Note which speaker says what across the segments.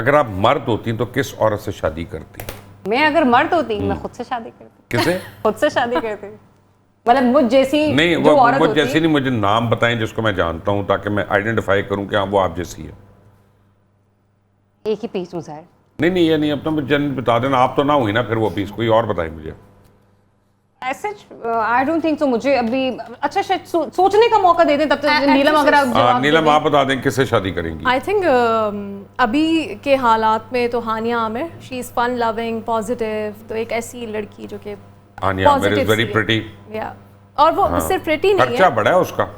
Speaker 1: अगर आप मर्द होती तो किस औरत से शादी करती?
Speaker 2: मैं अगर मर्द होती मैं खुद से शादी करती।
Speaker 1: किसे?
Speaker 2: खुद से शादी करती, मतलब मुझ जैसी
Speaker 1: नहीं,
Speaker 2: जो
Speaker 1: वो
Speaker 2: औरत
Speaker 1: मुझ
Speaker 2: होती।
Speaker 1: जैसी नहीं, मुझे नाम बताएं जिसको मैं जानता हूं ताकि मैं आइडेंटिफाई करूं कि हाँ वो आप जैसी है।
Speaker 2: एक ही पीस हूँ सर।
Speaker 1: नहीं नहीं, ये नहीं, अब तो मुझे बता देना, आप तो ना हुई ना फिर वो पीस, कोई और बताएं मुझे।
Speaker 2: ऐसे आई डोंट थिंक सो, मुझे अभी अच्छा शायद सोचने का मौका दे दें तब तक। नीलम अगर आप जवाब
Speaker 1: नीलम
Speaker 2: दे
Speaker 1: आप बता दें किससे शादी करेंगी?
Speaker 3: आई थिंक अभी के हालात में तो Hania Aamir, she is fun loving positive, तो एक ऐसी लड़की जो कि
Speaker 1: Hania Aamir is very pretty.
Speaker 3: या और वो सिर्फ प्रिटी नहीं
Speaker 1: खर्चा
Speaker 3: है,
Speaker 1: बड़ा है उसका।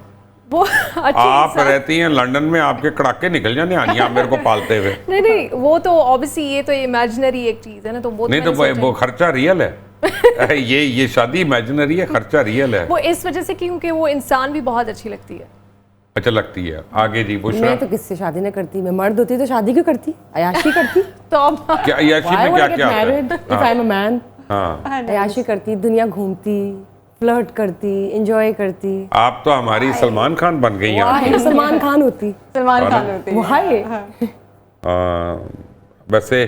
Speaker 3: वो अच्छी
Speaker 1: आप
Speaker 3: इंसान-
Speaker 1: रहती हैं लंदन में, आपके कड़ाके निकल जाने हानिया आमिर को पालते हुए।
Speaker 3: नहीं वो तो ऑब्वियसली ये तो इमेजिनरी एक चीज है ना, तो वो
Speaker 1: नहीं तो वो खर्चा रियल है। ये शादी इमेजिनरी है, खर्चा रियल है।
Speaker 3: वो इस वजह से क्योंकि वो इंसान भी बहुत अच्छी लगती है।
Speaker 1: अच्छा लगती है। आगे जी बुशरा।
Speaker 4: मैं तो किससे शादी ना करती, मैं मर्द होती तो शादी क्यों करती, अयाशी करती।
Speaker 3: तो अब
Speaker 1: क्या अय्याशी में क्या क्या होता है?
Speaker 4: If I am a man,
Speaker 1: हाँ,
Speaker 4: अयाशी करती, दुनिया घूमती, फ्लर्ट करती, एंजॉय करती।
Speaker 1: आप तो हमारी सलमान खान बन गई हैं।
Speaker 4: मैं सलमान खान होती।
Speaker 2: सलमान खान होती है।
Speaker 4: वाई?
Speaker 1: वैसे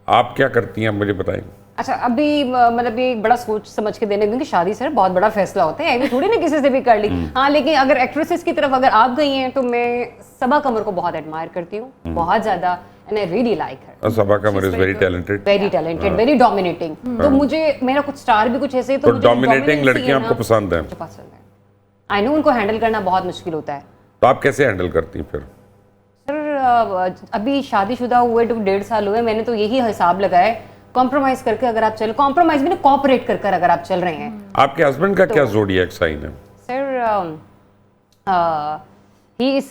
Speaker 1: आप क्या करती हैं मुझे बताएं।
Speaker 2: अच्छा अभी मतलब ये बड़ा सोच समझ के देने, क्योंकि शादी सर बहुत बड़ा फैसला होता है, ऐसे थोड़ी ना किसी से भी कर ली। हाँ लेकिन अगर एक्ट्रेसेस की तरफ अगर आप गई हैं तो मैं सबा कमर को बहुत एडमायर करती हूँ, बहुत ज्यादा, and I really like her.
Speaker 1: Saba Qamar is very talented,
Speaker 2: very dominating. तो मुझे मेरा कुछ स्टार भी कुछ ऐसे, तो मुझे
Speaker 1: डोमिनेटिंग
Speaker 2: dominance ही
Speaker 1: लड़कियां
Speaker 2: है
Speaker 1: आपको
Speaker 2: ना,
Speaker 1: पसंद हैं?
Speaker 2: मुझे पसंद है। आई नो उनको हैंडल करना बहुत मुश्किल होता है।
Speaker 1: तो आप कैसे हैंडल करती हैं फिर?
Speaker 2: सर अभी शादीशुदा हुए तो 1.5 साल हुए, मैंने तो यही हिसाब लगाया कॉम्प्रोमाइज करके अगर आप चल, कॉम्प्रोमाइज भी ना कोऑपरेट कर कर अगर आप चल रहे हैं।
Speaker 1: आपके हस्बैंड का क्या ज़ोडिएक साइन है?
Speaker 2: सर ही इज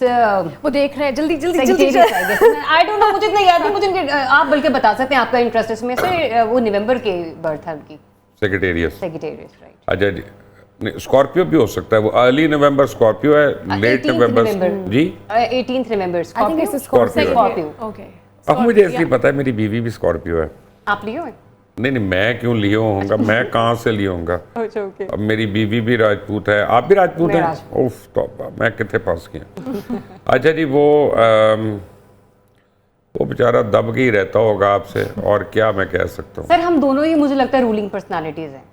Speaker 3: वो देख रहे हैं जल्दी जल्दी जल्दी
Speaker 2: Sagittarius I guess. I don't know, मुझे इतना याद नहीं, मुझे आप बल्कि बता सकते हैं आपका इंटरेस्ट इसमें। सर वो नवंबर के बर्थ है उनकी।
Speaker 1: सेक्रेटेरियस।
Speaker 2: Sagittarius right.
Speaker 1: अच्छा जी, स्कॉर्पियो भी हो सकता है, वो अर्ली नवंबर स्कॉर्पियो है, लेट नवंबर जी
Speaker 2: 18 November
Speaker 4: I think it's a
Speaker 1: Scorpio.
Speaker 2: Scorpio.
Speaker 3: Okay.
Speaker 1: अब मुझे इसलिए पता है मेरी बीवी भी स्कॉर्पियो है।
Speaker 2: आप लियो है?
Speaker 1: नहीं नहीं, मैं क्यों लियो होऊंगा, मैं कहाँ से लियो होऊंगा।
Speaker 2: अच्छा ओके।
Speaker 1: अब मेरी बीवी भी राजपूत है, आप भी राजपूत
Speaker 2: मैं
Speaker 1: हैं?
Speaker 2: राजपूत।
Speaker 1: उफ तौबा, मैं कितने फंस गया। अच्छा जी, वो बेचारा दब के ही रहता होगा आपसे, और क्या मैं कह सकता हूँ।
Speaker 2: सर हम दोनों ही मुझे लगता है रूलिंग पर्सनालिटीज हैं।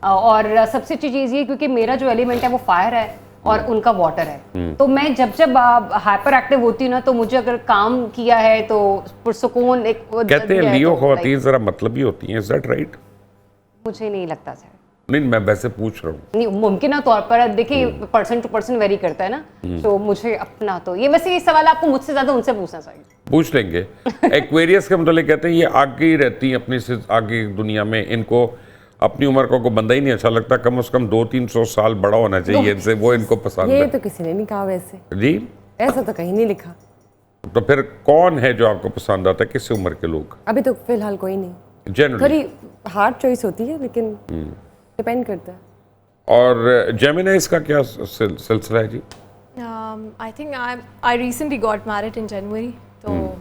Speaker 2: और सबसे अच्छी चीज ये क्योंकि मेरा जो एलिमेंट है वो फायर है और उनका वाटर है, तो मैं जब हाइपर एक्टिव होती हूँ ना, तो मुझे अगर काम किया है तो पुरसुकून एक
Speaker 1: कहते हैं लियो ख्वातीन जरा मतलबी होती हैं, इज दैट राइट?
Speaker 2: मुझे नहीं लगता सर।
Speaker 1: नहीं, मैं वैसे पूछ रहा हूँ।
Speaker 2: नहीं, मुमकिन तौर पर देखिए पर्सन टू पर्सन वेरी करता है ना, तो मुझे अपना तो ये, वैसे ये सवाल आपको मुझसे ज्यादा उनसे पूछना चाहिए।
Speaker 1: पूछ लेंगे। एक्वेरियस के मतलब कहते हैं ये आगे ही रहती हैं अपनी से आगे दुनिया में, इनको अपनी उम्र को बंदा ही नहीं अच्छा लगता, कम से कम 200-300 साल बड़ा होना चाहिए इनसे, वो इनको पसंद
Speaker 4: ये
Speaker 1: है।
Speaker 4: तो किसी ने नहीं कहा वैसे,
Speaker 1: जी
Speaker 4: ऐसा तो कहीं नहीं लिखा।
Speaker 1: तो फिर कौन है जो आपको पसंद आता है, किस उम्र के लोग
Speaker 4: अभी तो फिलहाल कोई नहीं,
Speaker 1: जनरली?
Speaker 4: थोड़ी हार्ड चॉइस होती है लेकिन डिपेंड करता है।
Speaker 1: और जेमिनाइज का क्या सिलसिला है जी?
Speaker 3: I think I recently got married in January, तो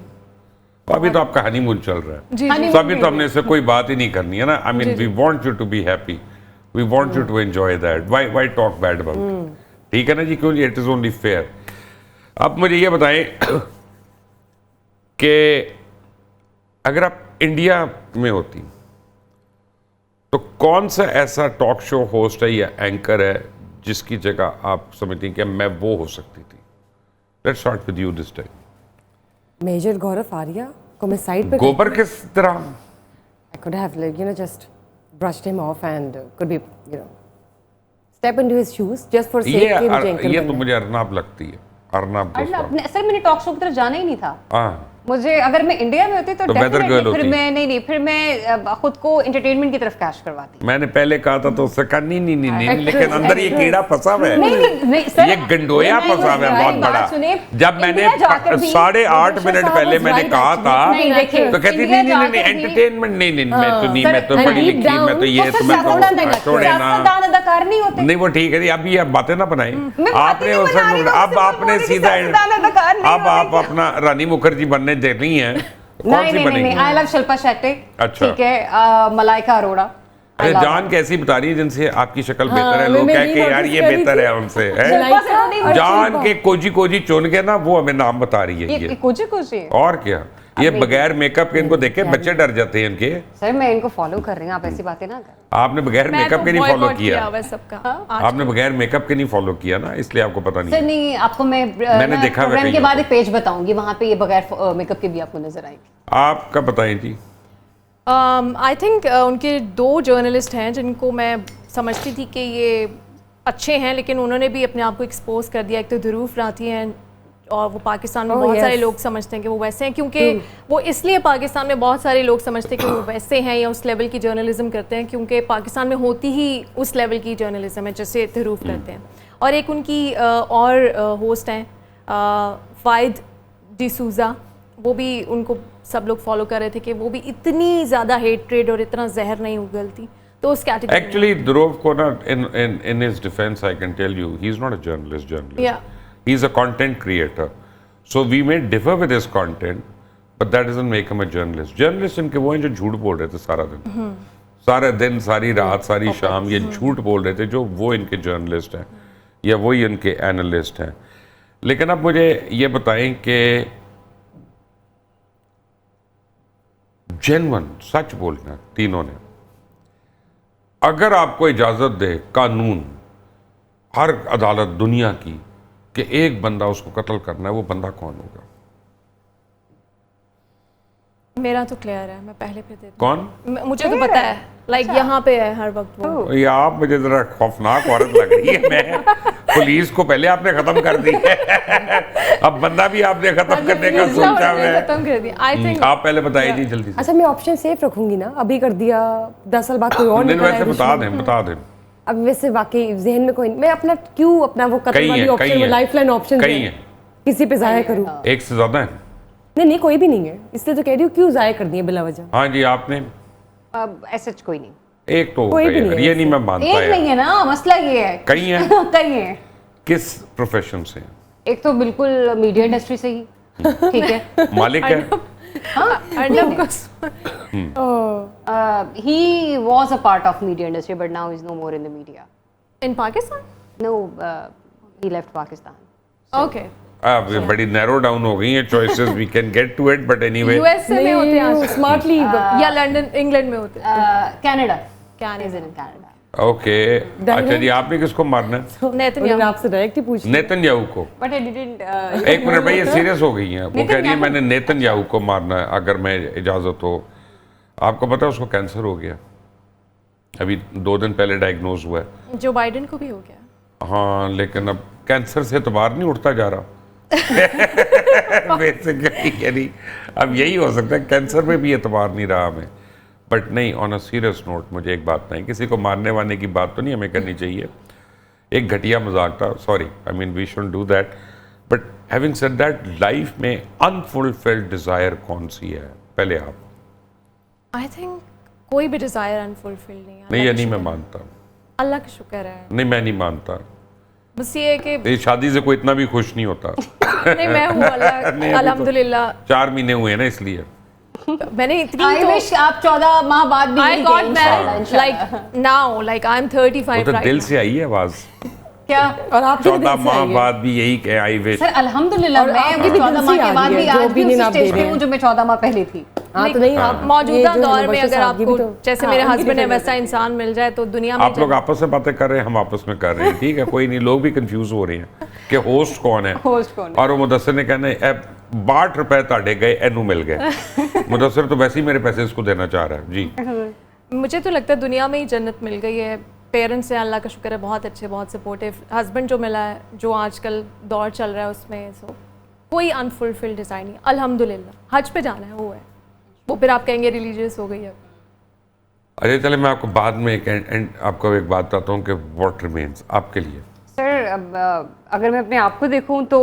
Speaker 1: अभी तो आपका हनीमून चल रहा है।
Speaker 3: जी
Speaker 1: तो अभी तो हमने इससे कोई बात ही नहीं करनी है ना। I mean we want you to be happy, we want you to enjoy that, why talk bad about, ठीक है ना जी? क्यों जी, इट इज ओनली फेयर। अब मुझे ये बताएं कि अगर आप इंडिया में होती तो कौन सा ऐसा टॉक शो होस्ट है या एंकर है जिसकी जगह आप समझती हैं कि मैं वो हो सकती थी? Let's start with you this time.
Speaker 4: Major Gaurav Arya को मैं साइड पे
Speaker 1: गोबर किस तरह?
Speaker 4: I could have like just brushed him off and could be step into his shoes just for sake के मुझे anchor
Speaker 1: ये तो
Speaker 4: बनना।
Speaker 1: मुझे अर्नाब लगती है, अर्नाब दोस्तों।
Speaker 2: सर मैंने टॉक शो की तरफ जाना ही नहीं था।
Speaker 1: हाँ,
Speaker 2: मुझे अगर मैं इंडिया में होती तो
Speaker 1: weather
Speaker 2: definitely
Speaker 1: girl
Speaker 2: फिर
Speaker 1: होती।
Speaker 2: मैं नहीं फिर मैं खुद को एंटरटेनमेंट की तरफ कैश करवाती।
Speaker 1: मैंने पहले कहा था तो उससे कहा नहीं, लेकिन अंदर ये कीड़ा फंसा हुआ है,
Speaker 2: नहीं सर,
Speaker 1: ये गंडोया
Speaker 2: नहीं,
Speaker 1: फंसा हुआ है बहुत
Speaker 2: बात
Speaker 1: बड़ा।
Speaker 2: सुनिए,
Speaker 1: जब मैंने
Speaker 2: इंडिया जाकर भी-
Speaker 1: 8.5 मिनट पहले मैंने कहा था
Speaker 2: नहीं देखिए,
Speaker 1: तो कहती
Speaker 2: इंडिया
Speaker 1: नहीं
Speaker 2: जाकर भी-
Speaker 1: एंटरटेनमेंट नहीं, मैं तो नहीं,
Speaker 2: सर,
Speaker 1: मैं तो
Speaker 2: and
Speaker 1: पढ़ी
Speaker 4: deep
Speaker 1: लिखी,
Speaker 4: down,
Speaker 1: मैं तो ये
Speaker 2: तो
Speaker 1: तो मैं
Speaker 2: सियासतदान
Speaker 1: तो छोड़े ना।
Speaker 2: सियासतदान अदाकार नहीं होते।
Speaker 1: नहीं वो ठीक है जी, अभी आप बातें ना बनाएं।
Speaker 2: बातें
Speaker 1: आपने
Speaker 2: नहीं बना रही, मैं
Speaker 1: अब
Speaker 2: सिर्फ
Speaker 1: आपने
Speaker 2: बोल रही
Speaker 1: सीधा
Speaker 2: कि सियासतदान अदाकार नहीं
Speaker 1: अब आप
Speaker 2: होते।
Speaker 1: अपना रानी मुखर्जी बनने दे रही हैं, कौन सी
Speaker 2: नहीं
Speaker 1: बनेगी?
Speaker 2: I love Shilpa Shetty.
Speaker 1: अच्छा।
Speaker 2: ठीक है, मलाइका अरोड़ा।
Speaker 1: अरे जान कैसी बता रही है जिनसे आपकी शक्ल बेहतर है,
Speaker 4: मैं
Speaker 1: लोग
Speaker 4: भी
Speaker 1: कह के यार
Speaker 4: notice
Speaker 1: ये
Speaker 4: करी
Speaker 1: बेहतर
Speaker 4: थी।
Speaker 1: है उनसे है।
Speaker 2: शिल्पा से तो नहीं,
Speaker 1: जान के कोजी चुन के ना वो हमें नाम बता रही है
Speaker 2: ये
Speaker 1: ये,
Speaker 2: कुछ कुछ है।
Speaker 1: और क्या। ये बगैर मेकअप के इनको देख के बच्चे डर जाते हैं इनके।
Speaker 2: सर मैं इनको फॉलो कर रही हूँ, आप ऐसी बातें ना करें।
Speaker 1: आपने बगैर
Speaker 3: मैं
Speaker 1: मेकअप
Speaker 3: तो
Speaker 1: के नहीं फॉलो
Speaker 3: boycott
Speaker 1: किया,
Speaker 3: हुआ है सबका।
Speaker 1: आपने बगैर मेकअप के नहीं फॉलो किया ना, इसलिए आपको पता नहीं
Speaker 2: सर
Speaker 1: है।
Speaker 2: नहीं, आपको मैं
Speaker 1: मैंने देखा हुआ
Speaker 2: प्रोग्राम के
Speaker 1: कहीं
Speaker 2: बाद
Speaker 1: को।
Speaker 2: एक पेज बताऊंगी, वहाँ पे ये बगैर मेकअप के भी आपको नजर आएंगे।
Speaker 1: आपका बताएं जी।
Speaker 3: आई थिंक उनके 2 जर्नलिस्ट हैं जिनको मैं समझती थी कि ये अच्छे हैं, लेकिन उन्होंने भी अपने आप को एक्सपोज कर दिया। एक तो ध्रुव राठी हैं, और वो पाकिस्तान में
Speaker 4: Oh,
Speaker 3: बहुत
Speaker 4: yes.
Speaker 3: सारे लोग समझते हैं कि वो वैसे हैं, क्योंकि वो इसलिए पाकिस्तान में बहुत सारे लोग समझते हैं कि वो वैसे हैं या उस लेवल की जर्नलिज्म करते हैं, क्योंकि पाकिस्तान में होती ही उस लेवल की जर्नलिज्म है जैसे ध्रुव करते हैं। और एक उनकी और होस्ट हैं फाइद डिसूजा, वो भी उनको सब लोग फॉलो कर रहे थे कि वो भी इतनी ज़्यादा हेट्रेड और इतना जहर नहीं उगलती, तो उस कैटेगरी
Speaker 1: एक्चुअली ध्रुव को ना in his defense I can tell you he is not a journalist.
Speaker 3: Yeah.
Speaker 1: He is a content creator. So we may differ with his content, but that doesn't make him a journalist. Journalist इनके वो हैं जो झूठ बोल रहे थे सारा दिन, सारा दिन, सारी रात, सारी शाम ये झूठ बोल रहे थे, जो वो इनके जर्नलिस्ट हैं या वही इनके एनालिस्ट हैं। लेकिन अब मुझे ये बताएं कि जेन्युइन सच बोलना तीनों ने, अगर आपको इजाजत दे कानून, हर अदालत दुनिया की, कि एक बंदा उसको कत्ल करना है, वो बंदा कौन होगा?
Speaker 3: मेरा तो क्लियर है, मैं पहले पे देती
Speaker 1: कौन?
Speaker 3: हूँ। मुझे तो पता है, लाइक यहाँ पे है हर वक्त वो।
Speaker 1: ये आप मुझे जरा खौफनाक औरत लग रही है। मैं पुलिस को पहले आपने खत्म कर दी है, अब बंदा भी आपने खत्म करने का सोचा है।
Speaker 3: खत्म कर दिया। आई थिंक
Speaker 1: आप पहले बताइए जी जल्दी से।
Speaker 4: अच्छा मैं ऑप्शन सेफ रखूंगी ना, अभी कर दिया 10 साल बाद कोई और
Speaker 1: नहीं,
Speaker 4: निकल
Speaker 1: वैसे
Speaker 4: आए
Speaker 1: बता दें।
Speaker 4: अब वैसे वाकई जहन में कोई, मैं अपना क्यों अपना वो कत्ल
Speaker 1: कई
Speaker 4: वाली
Speaker 1: हैं,
Speaker 4: ऑप्शन,
Speaker 1: कई
Speaker 4: वो
Speaker 1: हैं।
Speaker 4: लाइफलाइन ऑप्शन
Speaker 1: कई हैं।
Speaker 4: किसी पे जाया करूं?
Speaker 1: एक से ज्यादा है?
Speaker 4: नहीं कोई भी नहीं है, इसलिए तो कह रही हूँ क्यों जाया कर दिए बिला वजह।
Speaker 1: हाँ जी, आपने
Speaker 2: अब ऐसा कोई नहीं,
Speaker 1: एक तो
Speaker 4: कोई भी
Speaker 1: होगा
Speaker 4: नहीं
Speaker 1: ये
Speaker 4: है
Speaker 1: नहीं मैं मानता
Speaker 2: एक
Speaker 1: यार।
Speaker 2: नहीं है ना, मसला ये है।
Speaker 1: कई हैं।
Speaker 2: कई हैं।
Speaker 1: किस प्रोफेशन से?
Speaker 2: एक तो बिल्कुल मीडिया इंडस्ट्री से ही, ठीक है।
Speaker 1: मालिक है?
Speaker 3: अर्नब को
Speaker 2: He was a part of media industry, but now he's no more in the media.
Speaker 3: In Pakistan.
Speaker 2: No, he left Pakistan.
Speaker 3: Okay,
Speaker 1: अब ये बड़ी नैरो डाउन हो गई हैं choices, we can get to it, but anyway
Speaker 3: USA में होते हैं
Speaker 4: smartly
Speaker 3: या लंदन इंग्लैंड में होते हैं।
Speaker 2: Canada.
Speaker 3: Canada.
Speaker 2: He's in Canada.
Speaker 1: Okay. अच्छा जी, आपने किसको मारना है?
Speaker 3: नेतन्याहू।
Speaker 4: आपसे डायरेक्ट ही पूछ
Speaker 1: नेतन्याहू को।
Speaker 2: But I didn't.
Speaker 1: एक मिनट भाई, ये सीरियस हो गई हैं। वो कह रही है मैंने नेतन्याहू को मारना है अगर मैं इजाजत हो। आपको पता है उसको कैंसर हो गया, अभी 2 दिन पहले डायग्नोज हुआ है।
Speaker 3: जो बाइडेन को भी हो गया।
Speaker 1: हाँ, लेकिन अब कैंसर से एतबार नहीं उठता जा रहा। बेसिकली यानी अब यही हो सकता है, कैंसर में भी एतबार नहीं रहा हमें। बट नहीं, ऑन अ सीरियस नोट, मुझे एक बात नहीं, किसी को मारने वाने की बात तो नहीं हमें करनी चाहिए, एक घटिया मजाक था, sorry, I mean we should do that. But having said that, life में अनफुलफिल्ड डिज़ायर कौन सी है? पहले आप।
Speaker 3: आई थिंक कोई भी डिजायर अनफुलफिल्ड नहीं है।
Speaker 1: नहीं, ये नहीं मैं मानता।
Speaker 3: अल्लाह का शुक्र है।
Speaker 1: नहीं, मैं नहीं मानता।
Speaker 3: बस ये है कि
Speaker 1: ये शादी से कोई इतना भी खुश नहीं होता।
Speaker 3: नहीं, मैं हूँ
Speaker 1: नहीं, अभी तो
Speaker 3: अल्हम्दुलिल्लाह।
Speaker 1: 4 महीने हुए हैं ना, इसलिए।
Speaker 3: मैंने इतनी
Speaker 2: I wish आप 14 माह बाद भी
Speaker 3: I
Speaker 2: यही
Speaker 3: got
Speaker 2: कहें, इंशाल्लाह,
Speaker 3: married
Speaker 2: इंशाल्लाह।
Speaker 3: like now, like I'm 35
Speaker 1: वो तो
Speaker 3: right
Speaker 1: दिल
Speaker 3: now.
Speaker 1: से आई है आवाज।
Speaker 2: क्या?
Speaker 4: और आपके भी दिल
Speaker 1: 14
Speaker 4: से
Speaker 1: माह
Speaker 4: आई है।
Speaker 1: बाद भी यही कहे, आई विश।
Speaker 2: सर अल्हम्दुलिल्लाह,
Speaker 4: और
Speaker 2: मैं
Speaker 4: आपकी
Speaker 2: भी
Speaker 4: भी
Speaker 2: 14
Speaker 4: दिल
Speaker 2: माह
Speaker 4: से
Speaker 2: के
Speaker 4: आ
Speaker 2: बाद
Speaker 4: रही
Speaker 2: भी
Speaker 4: है,
Speaker 2: आज
Speaker 4: जो
Speaker 2: भी
Speaker 4: opinion
Speaker 2: उसी
Speaker 4: आप दे
Speaker 2: स्टेज पे
Speaker 4: रहे
Speaker 2: हूँ
Speaker 4: हैं।
Speaker 2: जो मैं 14 माह पहले थी।
Speaker 4: हाँ तो नहीं, आप
Speaker 3: मौजूदा
Speaker 4: ये जो
Speaker 3: दौर में
Speaker 4: मुबशर
Speaker 3: अगर
Speaker 4: साहब की भी
Speaker 3: आपको
Speaker 4: तो-
Speaker 3: जैसे
Speaker 4: हाँ,
Speaker 3: मेरे
Speaker 4: उनकी
Speaker 3: हस्बैंड है
Speaker 4: भी
Speaker 3: वैसा इंसान मिल जाए तो दुनिया में
Speaker 1: आप लोग आपस में बातें कर रहे हैं, हम आपस में कर रहे हैं, ठीक है, कोई नहीं, लोग भी कंफ्यूज हो रहे हैं कि होस्ट कौन है।
Speaker 2: Host कौन है?
Speaker 1: और वो मुदस्सिर ने कहना है 62 रुपए ताड़े गए, एनू मिल गए। मुदस्सिर तो वैसे ही मेरे पैसे इसको देना चाह रहा है जी।
Speaker 3: मुझे तो लगता है दुनिया में ही जन्नत मिल गई है। पेरेंट्स हैं, अल्लाह का शुक्र है, बहुत अच्छे, बहुत सपोर्टिव। हस्बैंड जो मिला है, जो आजकल दौर चल रहा है उसमें, सो कोई अनफुलफिल्ड डिज़ायर नहीं, अल्हम्दुलिल्लाह। हज पे जाना है, वो है। वो फिर आप कहेंगे रिलीजियस हो गई है।
Speaker 1: अरे चले, मैं आपको बाद में आपको एक बात बताता हूँ कि व्हाट रिमेन्स आपके लिए।
Speaker 2: सर अब अगर मैं अपने आप को देखूं तो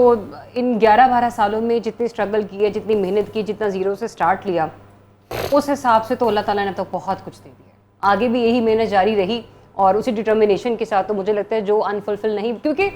Speaker 2: इन 11-12 सालों में जितनी स्ट्रगल की है, जितनी मेहनत की, जितना ज़ीरो से स्टार्ट लिया, उस हिसाब से तो अल्लाह ताला ने तो बहुत कुछ दे दिया। आगे भी यही मेहनत जारी रही और उसी डिटर्मिनेशन के साथ, तो मुझे लगता है जो अनफुलफिल नहीं, क्योंकि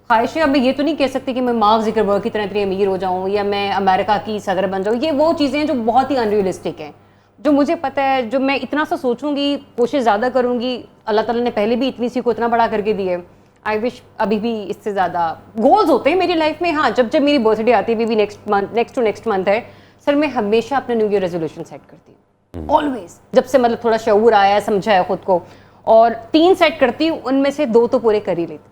Speaker 2: ख्वाहिशें, अब मैं ये तो नहीं कह सकती कि मैं मार्क ज़ुकरबर्ग की तरह इतनी अमीर हो जाऊँ या मैं अमेरिका की सदर बन जाऊँ। ये वो चीज़ें हैं जो बहुत ही अनरियलिस्टिक हैं। जो मुझे पता है, जो मैं इतना सा सोचूंगी, कोशिश ज़्यादा करूँगी, अल्लाह ताला ने पहले भी इतनी सी को इतना बड़ा करके दी है। आई विश अभी भी इससे ज़्यादा गोल्स होते हैं मेरी लाइफ में। हाँ, जब जब मेरी बर्थडे आती है, भी नेक्स्ट टू नेक्स्ट मंथ है, सर मैं हमेशा अपने न्यू ईयर रेजोल्यूशन सेट करती हूँ, ऑलवेज। जब से मतलब थोड़ा शऊर आया है, समझा है खुद को, और 3 सेट करती हूँ, उनमें से 2 तो पूरे कर ही लेती